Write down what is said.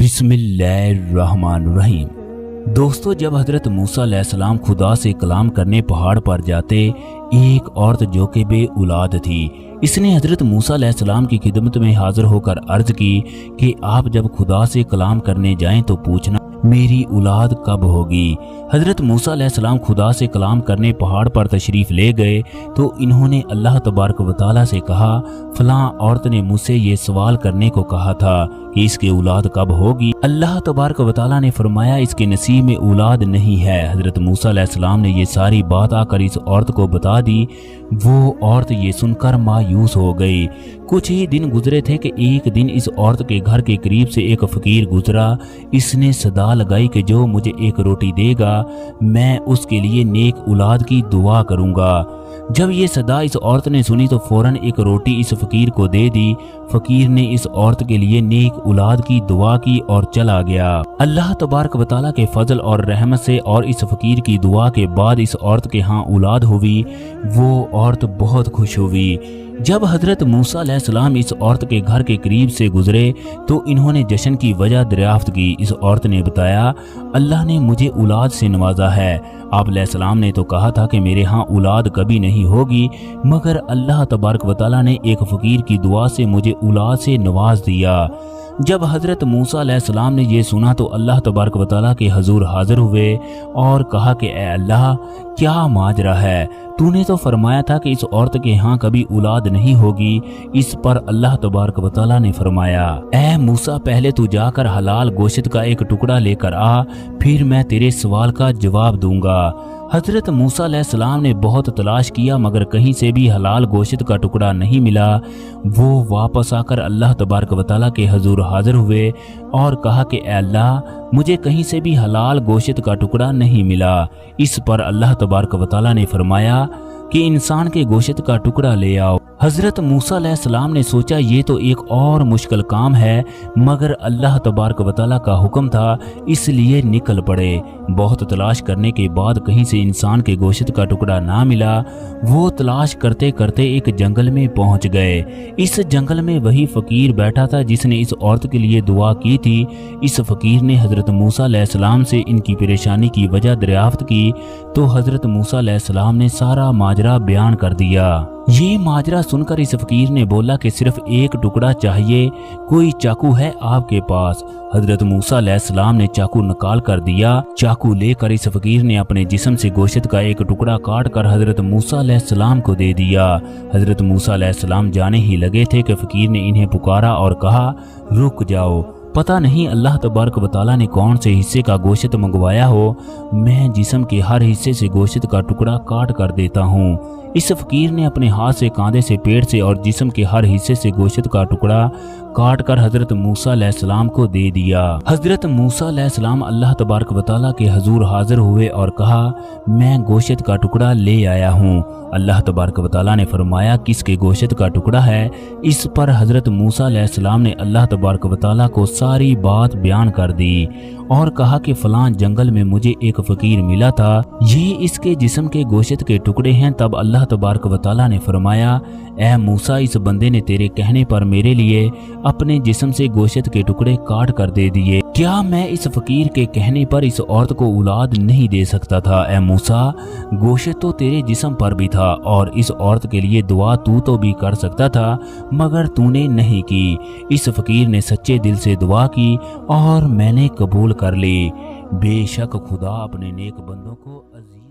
बिस्मिल्लाहिर्रहमानिर्रहीम। दोस्तों, जब हजरत मूसा अलैहिस्सलाम खुदा से कलाम करने पहाड़ पर जाते, एक औरत जो कि बे औलाद थी, इसने हजरत मूसा अलैहिस्सलाम की खिदमत में हाजिर होकर अर्ज की कि आप जब खुदा से कलाम करने जाएं तो पूछना मेरी औलाद कब होगी। हजरत मूसा अलैहिस्सलाम खुदा से कलाम करने पहाड़ पर तशरीफ ले गए तो इन्होंने अल्लाह तबारक व तआला से कहा, फलां औरत ने मुझसे ये सवाल करने को कहा था कि इसके औलाद कब होगी। अल्लाह तबारक व तआला ने फरमाया इसके नसीब में औलाद नहीं है। हजरत मूसा अलैहिस्सलाम ने ये सारी बात आकर इस औरत को बता दी। वो औरत ये सुनकर मायूस हो गई। कुछ ही दिन गुजरे थे कि एक दिन इस औरत के घर के करीब से एक फकीर गुजरा। इसने सदा लगाई कि जो मुझे एक रोटी देगा मैं उसके लिए नेक औलाद की दुआ करूंगा। जब ये सदा इस औरत ने सुनी तो फौरन एक रोटी इस फकीर को दे दी। फकीर ने इस औरत के लिए नेक औलाद की दुआ की और चला गया। अल्लाह तबारक व तआला के फजल और रहमत से और इस फकीर की दुआ के बाद इस औरत के यहाँ औलाद हुई। वो औरत बहुत खुश हुई। जब हजरत मूसा अलैहिस्सलाम इस औरत के घर के करीब से गुजरे तो इन्होंने जश्न की वजह दरियाफ्त की। इस औरत ने बताया, अल्लाह ने मुझे औलाद से नवाजा है। आप अलैहिस्सलाम ने तो कहा था कि मेरे यहाँ औलाद कभी नहीं होगी, मगर अल्लाह तबारक व तआला ने एक फ़कीर की दुआ से मुझे औलाद से नवाज दिया। जब हजरत मूसा अलैहिस्सलाम ने ये सुना तो अल्लाह तबारक व तआला के हजूर हाजिर हुए और कहा कि ए अल्लाह, क्या माजरा है? तूने तो फरमाया था कि इस औरत के यहाँ कभी औलाद नहीं होगी। इस पर अल्लाह तबारक व तआला ने फरमाया, ए मूसा, पहले तू जाकर हलाल गोश्त का एक टुकड़ा लेकर आ, फिर मैं तेरे सवाल का जवाब दूंगा। हजरत मूसा अलैहिस्सलाम ने बहुत तलाश किया मगर कहीं से भी हलाल गोश्त का टुकड़ा नहीं मिला। वो वापस आकर अल्लाह तबारक व तआला के हजूर हाजिर हुए और कहा कि ए अल्लाह, मुझे कहीं से भी हलाल गोश्त का टुकड़ा नहीं मिला। इस पर अल्लाह तबारक व तआला ने फरमाया कि इंसान के गोश्त का टुकड़ा ले आओ। हजरत मूसा अलैहिस्सलाम ने सोचा ये तो एक और मुश्किल काम है, मगर अल्लाह तबारक व तआला का हुक्म था इसलिए निकल पड़े। बहुत तलाश करने के बाद कहीं से इंसान के गोश्त का टुकड़ा ना मिला। वो तलाश करते करते एक जंगल में पहुंच गए। इस जंगल में वही फकीर बैठा था जिसने इस औरत के लिए दुआ की थी। इस फकीर ने हजरत मूसा अलैहिस्सलाम से इनकी परेशानी की वजह दरियाफ्त की तो हजरत मूसा अलैहिस्सलाम ने सारा माजरा बयान कर दिया। ये माजरा सुनकर इस फकीर ने बोला कि सिर्फ एक टुकड़ा चाहिए, कोई चाकू है आपके पास? हजरत मूसा अलैहिस्सलाम ने चाकू निकाल कर दिया। चाकू लेकर इस फकीर ने अपने जिस्म से गोश्त का एक टुकड़ा काट कर हजरत मूसा अलैहिस्सलाम को दे दिया। हजरत मूसा अलैहिस्सलाम जाने ही लगे थे कि फकीर ने इन्हें पुकारा और कहा, रुक जाओ, पता नहीं अल्लाह तबारक व तआला ने कौन से हिस्से का गोश्त मंगवाया हो, मैं जिस्म के हर हिस्से से गोश्त का टुकड़ा काट कर देता हूँ। इस फकीर ने अपने हाथ से, कांधे से, पेट से और जिस्म के हर हिस्से से गोश्त का टुकड़ा काट कर हजरत मूसा अलैहिस्सलाम को दे दिया। हजरत मूसा अलैहिस्सलाम अल्लाह तबारक व तआला के हजूर हाजिर हुए और कहा, मैं गोश्त का टुकड़ा ले आया हूँ। अल्लाह तबारक व तआला ने फरमाया, किसके गोश्त का टुकड़ा है? इस पर हजरत मूसा अलैहिस्सलाम ने अल्लाह तबारक व तआला को सारी बात बयान कर दी और कहा कि फलां जंगल में मुझे एक फकीर मिला था, ये इसके जिस्म के गोश्त के टुकड़े हैं। तब अल्लाह तबारक व तआला ने फरमाया, ए मूसा, इस बंदे ने तेरे कहने पर मेरे लिए अपने जिस्म से गोश्त के टुकड़े काट कर दे दिए। क्या मैं इस फकीर के कहने पर इस औरत को औलाद नहीं दे सकता था? ए मूसा, गोश्त तो तेरे जिस्म पर भी था और इस औरत के लिए दुआ तू तो भी कर सकता था, मगर तूने नहीं की। इस फकीर ने सच्चे दिल से दुआ की और मैंने कबूल कर ली। बेशक खुदा अपने नेक बंदों को अजीज